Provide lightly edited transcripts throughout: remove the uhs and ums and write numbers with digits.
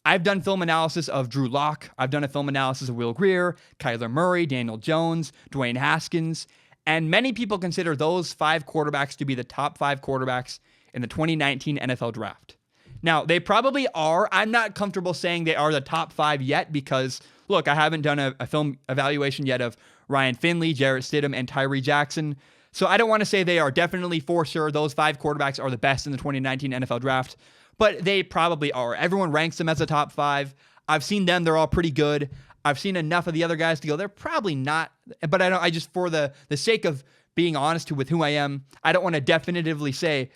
I've done film analysis of Drew Lock. I've done a film analysis of Will Grier, Kyler Murray, Daniel Jones, Dwayne Haskins, and many people consider those 5 quarterbacks to be the top 5 quarterbacks in the 2019 NFL Draft. Now, they probably are. I'm not comfortable saying they are the top 5 yet because, look, I haven't done a film evaluation yet of Ryan Finley, Jarrett Stidham, and Tyree Jackson. So I don't want to say they are definitely for sure. Those 5 quarterbacks are the best in the 2019 NFL Draft, but they probably are. Everyone ranks them as a top 5. I've seen them. They're all pretty good. I've seen enough of the other guys to go, they're probably not. But I just, for the sake of being honest with who I am, I don't want to definitively say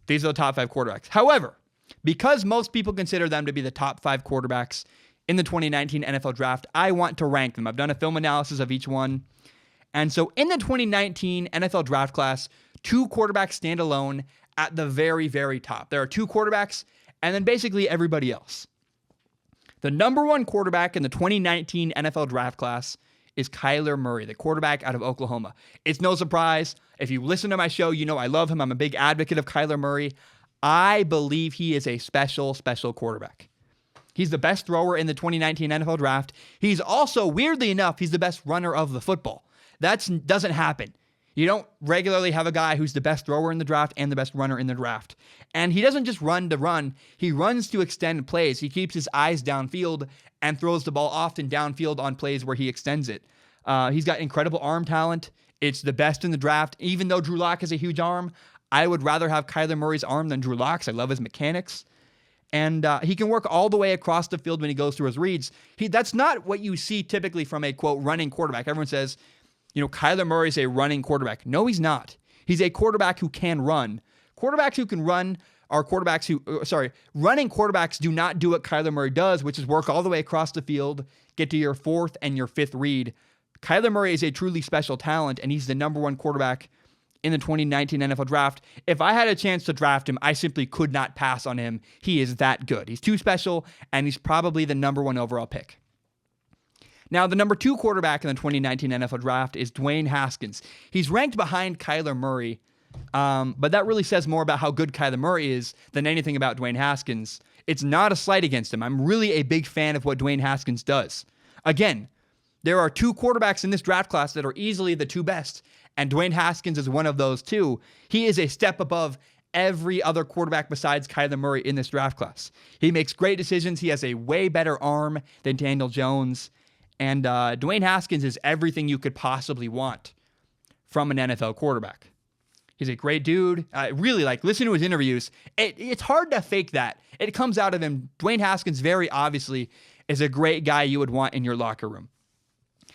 these are the top 5 quarterbacks. However, because most people consider them to be the top 5 quarterbacks in the 2019 NFL Draft, I want to rank them. I've done a film analysis of each one. And so in the 2019 NFL Draft class, 2 quarterbacks stand alone at the very, very top. There are 2 quarterbacks and then basically everybody else. The number 1 quarterback in the 2019 NFL Draft class is Kyler Murray, the quarterback out of Oklahoma. It's no surprise. If you listen to my show, you know I love him. I'm a big advocate of Kyler Murray. I believe he is a special, special quarterback. He's the best thrower in the 2019 NFL Draft. He's also, weirdly enough, he's the best runner of the football. That doesn't happen. You don't regularly have a guy who's the best thrower in the draft and the best runner in the draft. And he doesn't just run to run. He runs to extend plays. He keeps his eyes downfield and throws the ball often downfield on plays where he extends it. He's got incredible arm talent. It's the best in the draft. Even though Drew Lock has a huge arm, I would rather have Kyler Murray's arm than Drew Lock's. I love his mechanics. And he can work all the way across the field when he goes through his reads. That's not what you see typically from a, quote, running quarterback. Everyone says, Kyler Murray's a running quarterback. No, he's not. He's a quarterback who can run. Quarterbacks who can run are quarterbacks who, running quarterbacks do not do what Kyler Murray does, which is work all the way across the field, get to your 4th and your 5th read. Kyler Murray is a truly special talent, and he's the number 1 quarterback in the 2019 NFL Draft. If I had a chance to draft him, I simply could not pass on him. He is that good. He's too special, and he's probably the number 1 overall pick. Now, the number 2 quarterback in the 2019 NFL Draft is Dwayne Haskins. He's ranked behind Kyler Murray, but that really says more about how good Kyler Murray is than anything about Dwayne Haskins. It's not a slight against him. I'm really a big fan of what Dwayne Haskins does. Again, there are 2 quarterbacks in this draft class that are easily the 2 best, and Dwayne Haskins is one of those 2. He is a step above every other quarterback besides Kyler Murray in this draft class. He makes great decisions. He has a way better arm than Daniel Jones. And Dwayne Haskins is everything you could possibly want from an NFL quarterback. He's a great dude. Really, listen to his interviews. It's hard to fake that. It comes out of him. Dwayne Haskins, very obviously, is a great guy you would want in your locker room.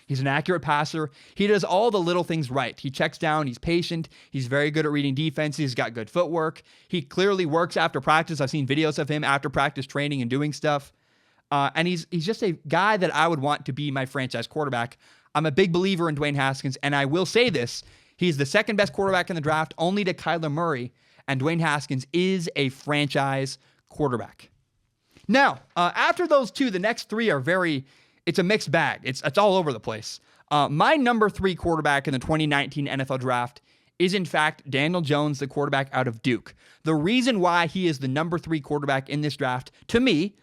He's an accurate passer. He does all the little things right. He checks down. He's patient. He's very good at reading defense. He's got good footwork. He clearly works after practice. I've seen videos of him after practice training and doing stuff. And he's just a guy that I would want to be my franchise quarterback. I'm a big believer in Dwayne Haskins, and I will say this. He's the 2nd best quarterback in the draft, only to Kyler Murray, and Dwayne Haskins is a franchise quarterback. Now, after those 2, the next 3 are it's a mixed bag. It's all over the place. My number 3 quarterback in the 2019 NFL Draft is, in fact, Daniel Jones, the quarterback out of Duke. The reason why he is the number 3 quarterback in this draft, to me,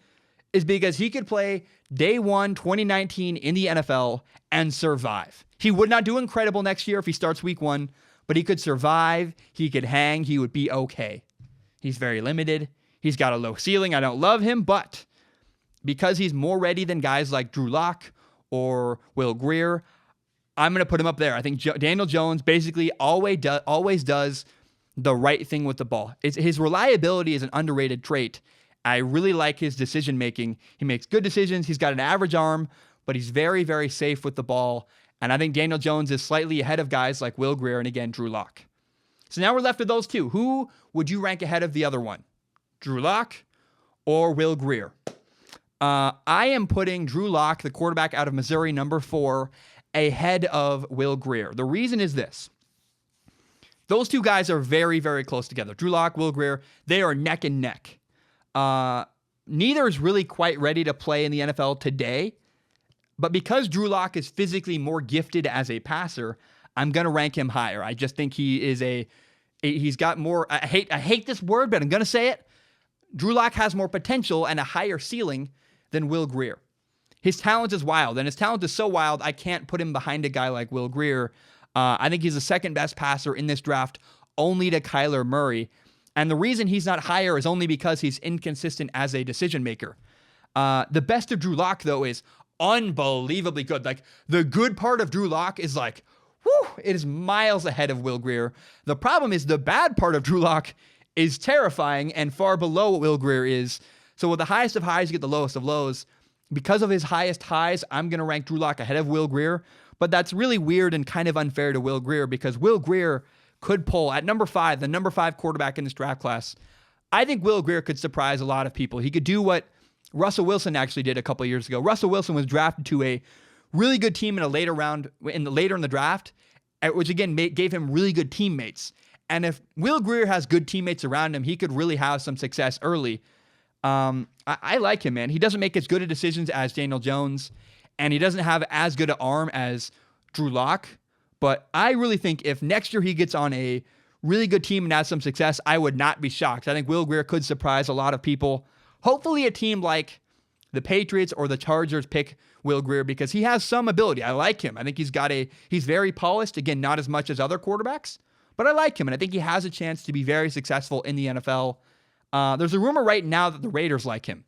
is because he could play day 1, 2019 in the NFL and survive. He would not do incredible next year if he starts week 1, but he could survive. He could hang. He would be okay. He's very limited. He's got a low ceiling. I don't love him, but because he's more ready than guys like Drew Lock or Will Grier, I'm going to put him up there. I think Daniel Jones basically always does the right thing with the ball. His reliability is an underrated trait. I really like his decision-making. He makes good decisions. He's got an average arm, but he's very, very safe with the ball. And I think Daniel Jones is slightly ahead of guys like Will Grier and, again, Drew Lock. So now we're left with those 2. Who would you rank ahead of the other one? Drew Lock or Will Grier? I am putting Drew Lock, the quarterback out of Missouri, number 4, ahead of Will Grier. The reason is this. Those 2 guys are very, very close together. Drew Lock, Will Grier, they are neck and neck. Neither is really quite ready to play in the NFL today, but because Drew Lock is physically more gifted as a passer, I'm going to rank him higher. I just think he is he's got more, I hate this word, but I'm going to say it. Drew Lock has more potential and a higher ceiling than Will Grier. His talent is wild, and his talent is so wild, I can't put him behind a guy like Will Grier. I think he's the second best passer in this draft, only to Kyler Murray. And the reason he's not higher is only because he's inconsistent as a decision maker. The best of Drew Lock, though, is unbelievably good. Like, the good part of Drew Lock is like, whew, it is miles ahead of Will Grier. The problem is the bad part of Drew Lock is terrifying and far below what Will Grier is. So with the highest of highs, you get the lowest of lows. Because of his highest highs, I'm going to rank Drew Lock ahead of Will Grier. But that's really weird and kind of unfair to Will Grier because Will Grier could pull at number 5, the number 5 quarterback in this draft class. I think Will Grier could surprise a lot of people. He could do what Russell Wilson actually did a couple of years ago. Russell Wilson was drafted to a really good team in a later round, later in the draft, which again gave him really good teammates. And if Will Grier has good teammates around him, he could really have some success early. I like him, man. He doesn't make as good of decisions as Daniel Jones, and he doesn't have as good an arm as Drew Lock. But I really think if next year he gets on a really good team and has some success, I would not be shocked. I think Will Grier could surprise a lot of people. Hopefully a team like the Patriots or the Chargers pick Will Grier because he has some ability. I like him. I think he's very polished. Again, not as much as other quarterbacks, but I like him, and I think he has a chance to be very successful in the NFL. There's a rumor right now that the Raiders like him.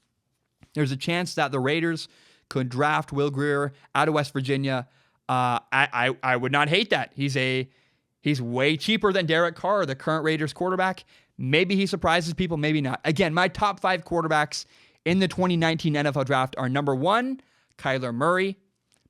There's a chance that the Raiders could draft Will Grier out of West Virginia. I would not hate that. He's way cheaper than Derek Carr, the current Raiders quarterback. Maybe he surprises people, maybe not. Again, my top 5 quarterbacks in the 2019 NFL draft are number 1, Kyler Murray,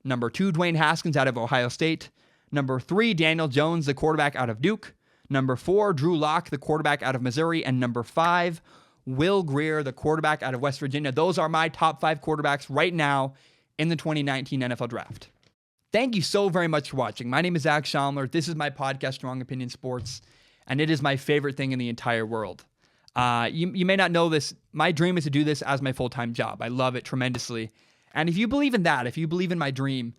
number 2, Dwayne Haskins out of Ohio State, number 3, Daniel Jones, the quarterback out of Duke, number 4, Drew Lock, the quarterback out of Missouri, and number 5, Will Grier, the quarterback out of West Virginia. Those are my top 5 quarterbacks right now in the 2019 NFL draft. Thank you so very much for watching. My name is Zach Schaumler. This is my podcast, Strong Opinion Sports, and it is my favorite thing in the entire world. You may not know this. My dream is to do this as my full-time job. I love it tremendously. And if you believe in that, if you believe in my dream,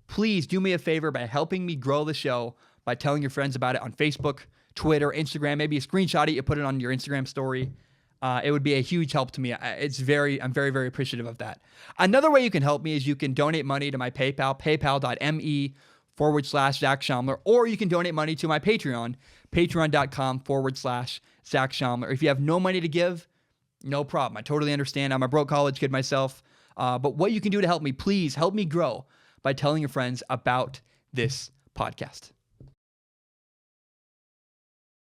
please do me a favor by helping me grow the show by telling your friends about it on Facebook, Twitter, Instagram, maybe a screenshot it, you put it on your Instagram story. It would be a huge help to me. I'm very, very appreciative of that. Another way you can help me is you can donate money to my PayPal, paypal.me/Zach Schaumler, or you can donate money to my Patreon, patreon.com/Zach Schaumler. If you have no money to give, no problem. I totally understand. I'm a broke college kid myself. But what you can do to help me, please help me grow by telling your friends about this podcast.